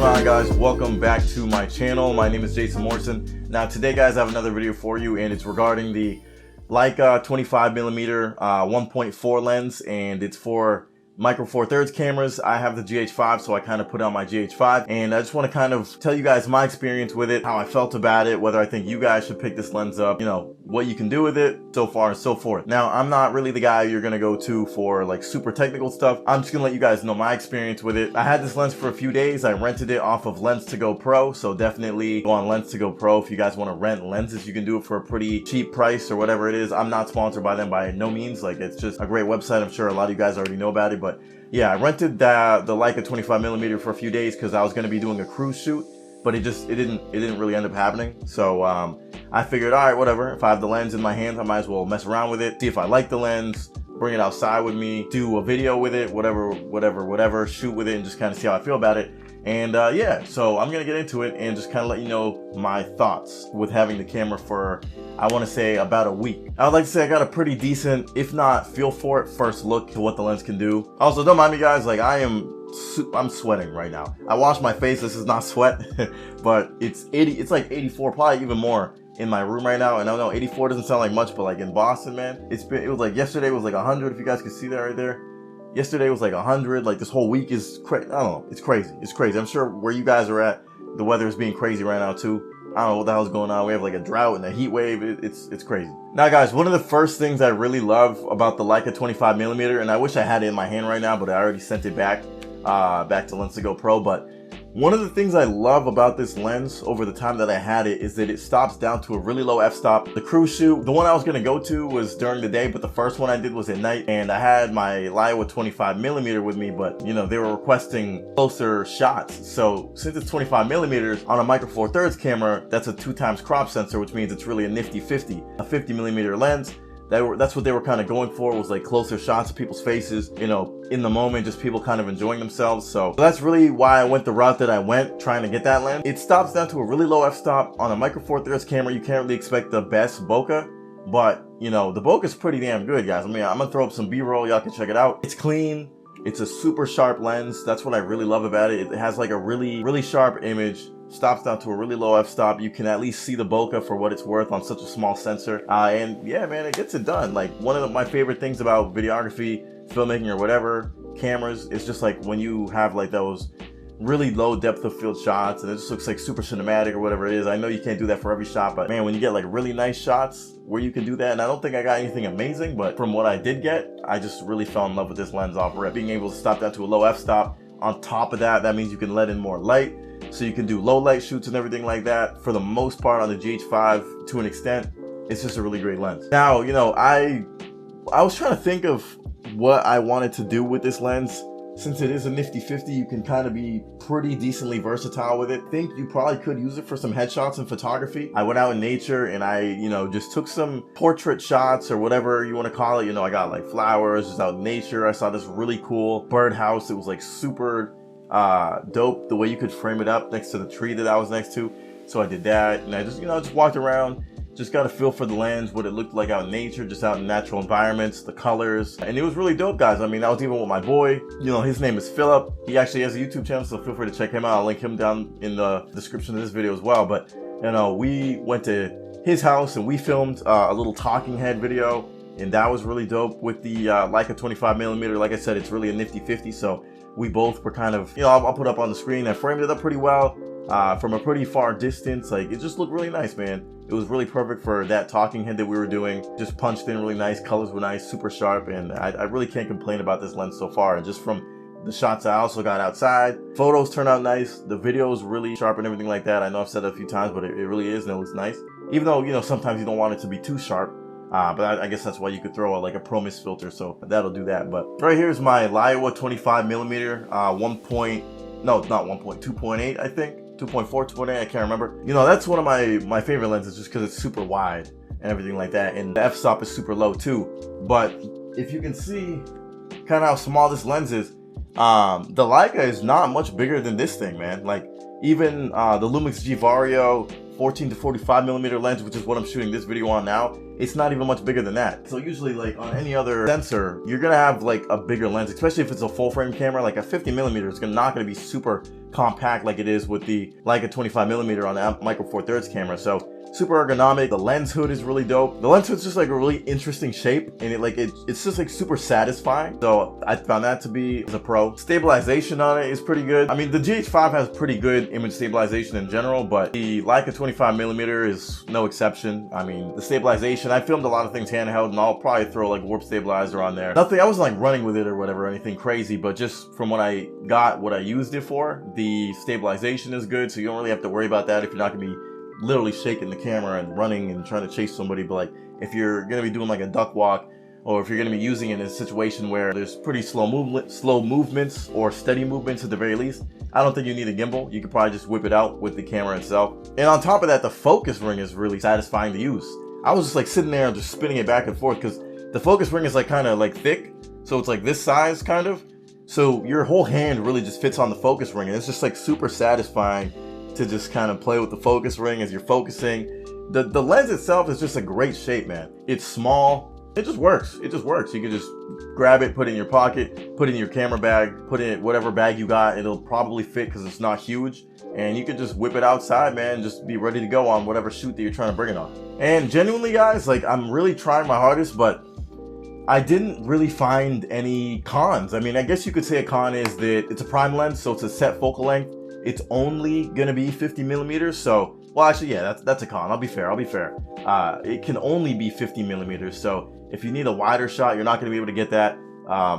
going on, guys? Welcome back to my channel. My name is Jason Morrison. Now today, guys, I have another video for you, and it's regarding the Leica 25mm 1.4 lens, and it's for micro four thirds cameras. I have the GH5, so I kind of put on my GH5, and I just want to kind of tell you guys my experience with it, how I felt about it, whether I think you guys should pick this lens up, you know, what you can do with it, so far and so forth. Now, I'm not really the guy you're gonna go to for like super technical stuff. I'm just gonna let you guys know my experience with it. I had this lens for a few days. I rented it off of Lense to Go Pro, so definitely go on Lense to Go Pro if you guys want to rent lenses. You can do it for a pretty cheap price or whatever it is. I'm not sponsored by them by no means. Like, it's just a great website. I'm sure a lot of you guys already know about it, but yeah, I rented the Leica 25mm for a few days because I was going to be doing a cruise shoot, but it didn't really end up happening. So I figured, all right, whatever. If I have the lens in my hands, I might as well mess around with it, see if I like the lens, bring it outside with me, do a video with it, whatever, shoot with it, and just kind of see how I feel about it. And yeah, so I'm gonna get into it and just kind of let you know my thoughts with having the camera for, I want to say, about a week. I would like to say I got a pretty decent, if not feel for it, first look to what the lens can do. Also, don't mind me, guys, like I'm sweating right now. I washed my face. This is not sweat, but it's like 84, probably even more in my room right now. And I know 84 doesn't sound like much, but like in Boston, man, it was like yesterday was like 100. If you guys can see that right there. Yesterday was like 100. Like, this whole week is crazy. I don't know. It's crazy. It's crazy. I'm sure where you guys are at, the weather is being crazy right now too. I don't know what the hell's going on. We have like a drought and a heat wave. It's crazy. Now, guys, one of the first things I really love about the Leica 25mm, and I wish I had it in my hand right now, but I already sent it back to Lense to Go Pro. But one of the things I love about this lens over the time that I had it is that it stops down to a really low f-stop. The cruise shoot, the one I was going to go to was during the day, but the first one I did was at night, and I had my Leica 25mm with me, but you know, they were requesting closer shots. So since it's 25mm on a micro four thirds camera, that's a 2x crop sensor, which means it's really a nifty 50, a 50mm lens. That's what they were kind of going for, was like closer shots of people's faces, you know, in the moment, just people kind of enjoying themselves. So that's really why I went the route that I went, trying to get that lens. It stops down to a really low f-stop. On a micro four thirds camera, you can't really expect the best bokeh, but you know, the bokeh is pretty damn good, guys. I mean, I'm gonna throw up some B-roll, y'all can check it out. It's clean. It's a super sharp lens. That's what I really love about it. It has like a really sharp image. Stops down to a really low f-stop. You can at least see the bokeh for what it's worth on such a small sensor. And yeah, man, it gets it done. Like, one of my favorite things about videography, filmmaking, or whatever, cameras, is just like when you have like those really low depth of field shots and it just looks like super cinematic or whatever it is. I know you can't do that for every shot, but man, when you get like really nice shots where you can do that, and I don't think I got anything amazing, but from what I did get, I just really fell in love with this lens off rip. Being able to stop down to a low f-stop. On top of that, that means you can let in more light. So you can do low light shoots and everything like that. For the most part on the GH5, to an extent, it's just a really great lens. Now, you know, I was trying to think of what I wanted to do with this lens. Since it is a nifty 50, you can kind of be pretty decently versatile with it. I think you probably could use it for some headshots and photography. I went out in nature and I, you know, just took some portrait shots or whatever you want to call it. You know, I got like flowers, just out in nature. I saw this really cool birdhouse. It was like super dope the way you could frame it up next to the tree that I was next to. So I did that, and I just, you know, just walked around, just got a feel for the lens, what it looked like out in nature, just out in natural environments, the colors, and it was really dope, guys. I mean, I was even with my boy, you know, his name is Philip. He actually has a YouTube channel, so feel free to check him out. I'll link him down in the description of this video as well. But you know, we went to his house and we filmed a little talking head video, and that was really dope with the Leica 25mm. Like I said, it's really a nifty 50, so we both were kind of, you know, I'll put up on the screen. I framed it up pretty well from a pretty far distance. Like, it just looked really nice, man. It was really perfect for that talking head that we were doing. Just punched in really nice, colors were nice, super sharp, and I really can't complain about this lens so far. And just from the shots I also got outside, photos turned out nice. The video is really sharp and everything like that. I know I've said it a few times, but it really is, and it looks nice. Even though, you know, sometimes you don't want it to be too sharp. But I guess that's why you could throw like a Pro Mist filter, so that'll do that. But right here is my Leica 25mm 2.8, I think. 2.4, 2.8, I can't remember. You know, that's one of my favorite lenses just because it's super wide and everything like that. And the f-stop is super low too. But if you can see kind of how small this lens is, the Leica is not much bigger than this thing, man. Like, even the Lumix G Vario 14 to 45mm lens, which is what I'm shooting this video on now, it's not even much bigger than that. So usually like on any other sensor, you're gonna have like a bigger lens, especially if it's a full frame camera. Like a 50mm is not gonna be super compact like it is with the Leica 25mm on the micro four thirds camera. So super ergonomic. The lens hood is really dope. The lens hood's just like a really interesting shape, and it's just like super satisfying. So I found that to be as a pro. Stabilization on it is pretty good. I mean, the GH5 has pretty good image stabilization in general, but the Leica 25mm is no exception. I mean, the stabilization, I filmed a lot of things handheld, and I'll probably throw like warp stabilizer on there. Nothing, I wasn't like running with it or whatever, anything crazy, but just from what I got, what I used it for, the stabilization is good, so you don't really have to worry about that if you're not gonna be literally shaking the camera and running and trying to chase somebody. But like if you're gonna be doing like a duck walk, or if you're gonna be using it in a situation where there's pretty slow movements or steady movements at the very least, I don't think you need a gimbal. You could probably just whip it out with the camera itself. And on top of that, the focus ring is really satisfying to use. I was just like sitting there and just spinning it back and forth because the focus ring is like kind of like thick, so it's like this size kind of, so your whole hand really just fits on the focus ring, and it's just like super satisfying to just kind of play with the focus ring as you're focusing. The lens itself is just a great shape, man. It's small. It just works. It just works. You can just grab it, put it in your pocket, put it in your camera bag, put it in whatever bag you got. It'll probably fit because it's not huge. And you can just whip it outside, man, and just be ready to go on whatever shoot that you're trying to bring it on. And genuinely, guys, like I'm really trying my hardest, but I didn't really find any cons. I mean, I guess you could say a con is that it's a prime lens, so it's a set focal length. It's only gonna be 50mm, so, well actually yeah, that's a con. I'll be fair. It can only be 50mm, so if you need a wider shot, you're not gonna be able to get that.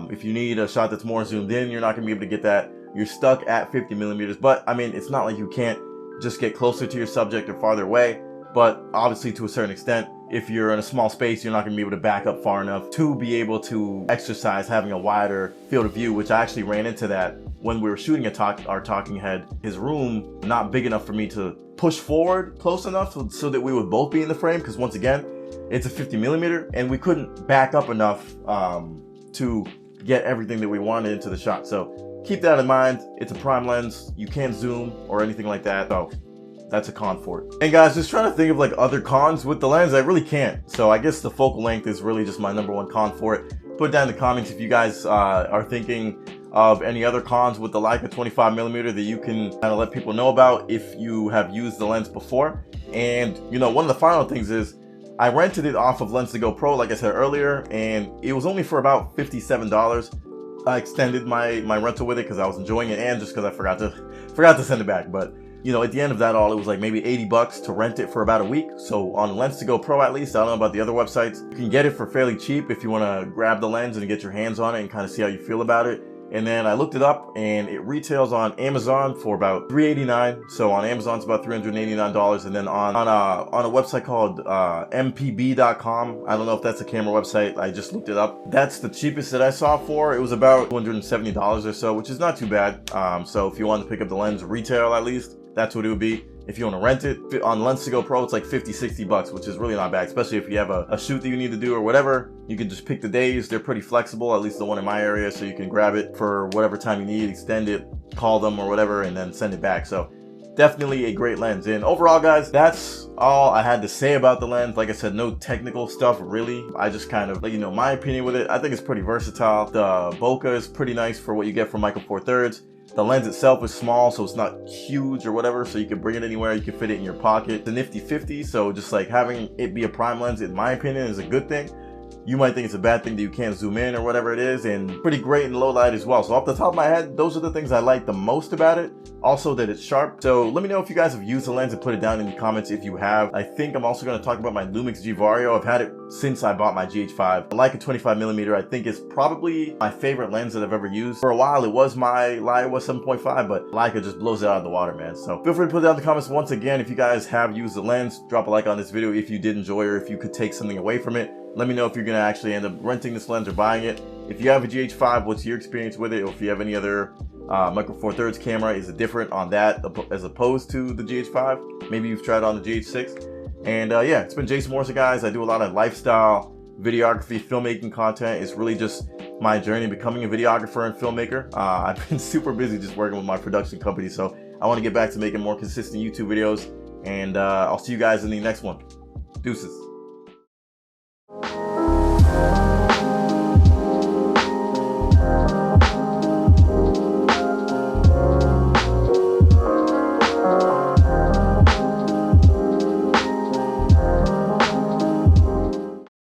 If you need a shot that's more zoomed in, you're not gonna be able to get that. You're stuck at 50mm, but I mean, it's not like you can't just get closer to your subject or farther away, but obviously to a certain extent, if you're in a small space, you're not gonna be able to back up far enough to be able to exercise having a wider field of view, which I actually ran into that when we were shooting our talking head. His room not big enough for me to push forward close enough so that we would both be in the frame, because once again, it's a 50mm and we couldn't back up enough to get everything that we wanted into the shot. So keep that in mind. It's a prime lens. You can't zoom or anything like that. So that's a con for it. And guys, just trying to think of like other cons with the lens, I really can't. So I guess the focal length is really just my #1 con for it. Put down in the comments if you guys are thinking of any other cons with the Leica 25mm that you can kind of let people know about if you have used the lens before. And you know, one of the final things is I rented it off of Lense to Go Pro, like I said earlier, and it was only for about $57. I extended my rental with it because I was enjoying it, and just because I forgot to send it back. But you know, at the end of that all, it was like maybe $80 to rent it for about a week. So on Lense to Go Pro, at least, I don't know about the other websites, you can get it for fairly cheap if you want to grab the lens and get your hands on it and kind of see how you feel about it. And then I looked it up, and it retails on Amazon for about $389. So on Amazon it's about $389, and then on a website called mpb.com. I don't know if that's a camera website. I just looked it up. That's the cheapest that I saw for. It was about $270 or so, which is not too bad. So if you want to pick up the lens retail, at least, that's what it would be. If you want to rent it on Lense to Go Pro, it's like $50-$60, which is really not bad, especially if you have a shoot that you need to do or whatever. You can just pick the days. They're pretty flexible, at least the one in my area, so you can grab it for whatever time you need, extend it, call them or whatever, and then send it back. So definitely a great lens. And overall, guys, that's all I had to say about the lens. Like I said, no technical stuff really. I just kind of let you know my opinion with it. I think it's pretty versatile. The bokeh is pretty nice for what you get from micro four thirds. The lens itself is small, so it's not huge or whatever, so you can bring it anywhere. You can fit it in your pocket. The nifty 50, so just like having it be a prime lens, in my opinion, is a good thing. You might think it's a bad thing that you can't zoom in or whatever it is, and pretty great in low light as well. So off the top of my head, those are the things I like the most about it. Also that it's sharp. So let me know if you guys have used the lens and put it down in the comments if you have. I think I'm also going to talk about my Lumix G Vario. I've had it since I bought my GH5. The Leica 25mm I think is probably my favorite lens that I've ever used. For a while it was my Leica 7.5, but Leica just blows it out of the water, man. So feel free to put it down in the comments once again if you guys have used the lens. Drop a like on this video if you did enjoy, or if you could take something away from it. Let me know if you're going to actually end up renting this lens or buying it. If you have a GH5, what's your experience with it? Or if you have any other micro four thirds camera, is it different on that as opposed to the GH5? Maybe you've tried it on the GH6. And yeah, it's been Jason Morrison, guys. I do a lot of lifestyle, videography, filmmaking content. It's really just my journey becoming a videographer and filmmaker. I've been super busy just working with my production company, so I want to get back to making more consistent YouTube videos. And I'll see you guys in the next one. Deuces.